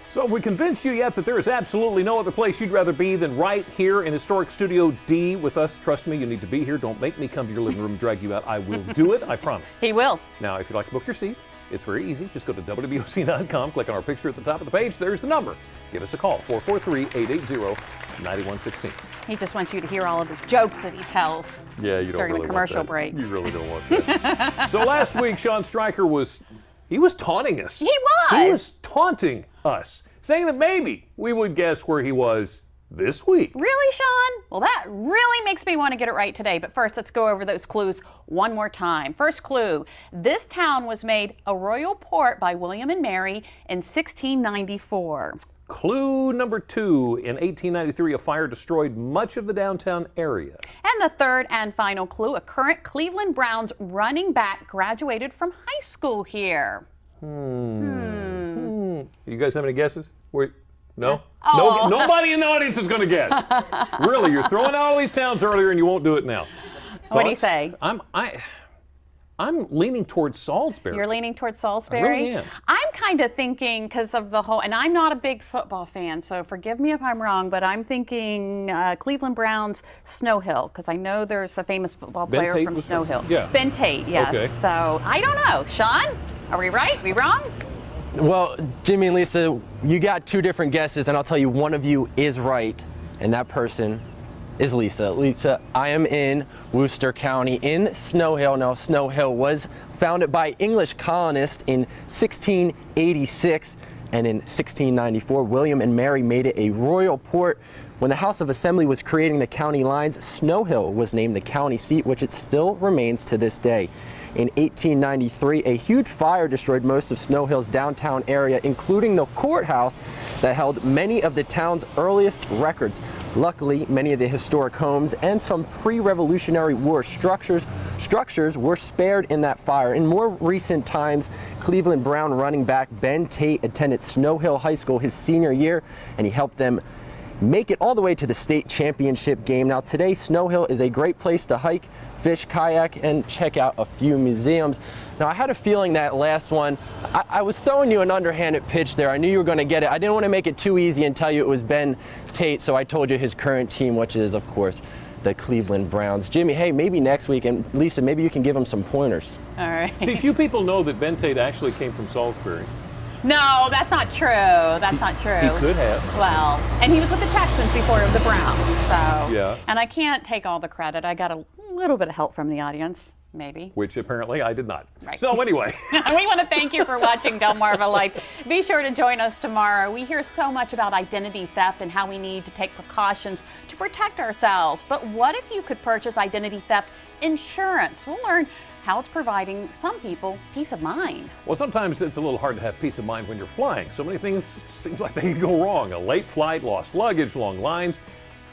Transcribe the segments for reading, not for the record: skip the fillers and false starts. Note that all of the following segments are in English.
So have we convinced you yet that there is absolutely no other place you'd rather be than right here in historic Studio D with us? Trust me, you need to be here. Don't make me come to your living room and drag you out. I will do it, I promise. He will. Now, if you'd like to book your seat, it's very easy. Just go to WBOC.com, click on our picture at the top of the page. There's the number. Give us a call, 443-880-9116. He just wants you to hear all of his jokes that he tells Yeah, you don't during really the commercial want that. breaks. You really don't want that. So last week, Sean Streicher was taunting us. He was. He was taunting us, saying that maybe we would guess where he was this week. Really, Sean? Well, that really makes me want to get it right today. But first, let's go over those clues one more time. First clue, this town was made a royal port by William and Mary in 1694. Clue number 2, in 1893, a fire destroyed much of the downtown area. And the third and final clue, a current Cleveland Browns running back graduated from high school here. You guys have any guesses? No? Oh. Nobody in the audience is going to guess. Really, you're throwing out all these towns earlier and you won't do it now. What do you say? I'm leaning towards Salisbury. You're leaning towards Salisbury? I really am. I'm kind of thinking because of the whole, and I'm not a big football fan, so forgive me if I'm wrong, but I'm thinking Cleveland Browns Snow Hill, because I know there's a famous football player from Snow Hill. Yeah. Ben Tate, yes. Okay. So I don't know. Sean, are we right? We wrong? Well, Jimmy and Lisa, you got two different guesses, and I'll tell you one of you is right, and that person is Lisa. Lisa, I am in Worcester County in Snow Hill. Now, Snow Hill was founded by English colonists in 1686, and in 1694, William and Mary made it a royal port. When the House of Assembly was creating the county lines, Snow Hill was named the county seat, which it still remains to this day. In 1893, a huge fire destroyed most of Snow Hill's downtown area, including the courthouse that held many of the town's earliest records. Luckily, many of the historic homes and some pre-Revolutionary War structures were spared in that fire. In more recent times, Cleveland Brown running back Ben Tate attended Snow Hill High School his senior year, and he helped them make it all the way to the state championship game. Now today, Snow Hill is a great place to hike, fish, kayak, and check out a few museums. Now I had a feeling that last one, I was throwing you an underhanded pitch there. I knew you were going to get it. I didn't want to make it too easy and tell you it was Ben Tate, so I told you his current team, which is, of course, the Cleveland Browns. Jimmy, hey, maybe next week, and Lisa, maybe you can give him some pointers. All right. See, few people know that Ben Tate actually came from Salisbury. No, that's not true. That's not true. He could have. Well, and he was with the Texans before the Browns, so. Yeah. And I can't take all the credit. I got a little bit of help from the audience, maybe. Which apparently I did not. Right. So anyway. We want to thank you for watching Delmarva Life. Be sure to join us tomorrow. We hear so much about identity theft and how we need to take precautions to protect ourselves. But what if you could purchase identity theft insurance? We'll learn how it's providing some people peace of mind. Well, sometimes it's a little hard to have peace of mind when you're flying. So many things seems like they could go wrong. A late flight, lost luggage, long lines.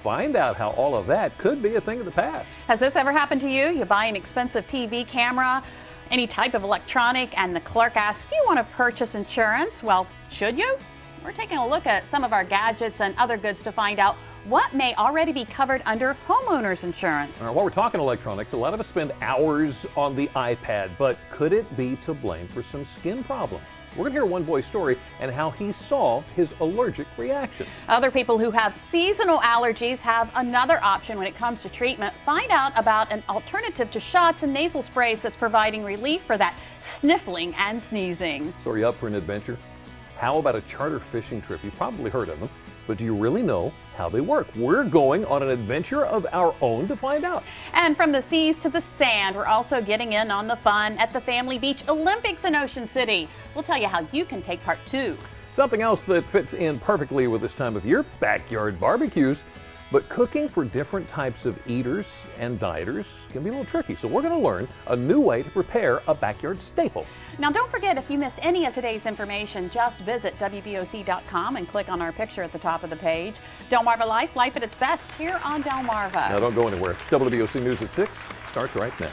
Find out how all of that could be a thing of the past. Has this ever happened to you? You buy an expensive TV camera, any type of electronic, and the clerk asks, do you want to purchase insurance? Well, should you? We're taking a look at some of our gadgets and other goods to find out what may already be covered under homeowners insurance. All right, while we're talking electronics, a lot of us spend hours on the iPad, but could it be to blame for some skin problems? We're going to hear one boy's story and how he solved his allergic reaction. Other people who have seasonal allergies have another option when it comes to treatment. Find out about an alternative to shots and nasal sprays that's providing relief for that sniffling and sneezing. So are you up for an adventure? How about a charter fishing trip? You've probably heard of them, but do you really know how they work? We're going on an adventure of our own to find out. And from the seas to the sand, we're also getting in on the fun at the Family Beach Olympics in Ocean City. We'll tell you how you can take part too. Something else that fits in perfectly with this time of year, backyard barbecues. But cooking for different types of eaters and dieters can be a little tricky. So we're going to learn a new way to prepare a backyard staple. Now don't forget, if you missed any of today's information, just visit WBOC.com and click on our picture at the top of the page. Delmarva Life, life at its best here on Delmarva. Now don't go anywhere. WBOC News at 6 starts right now.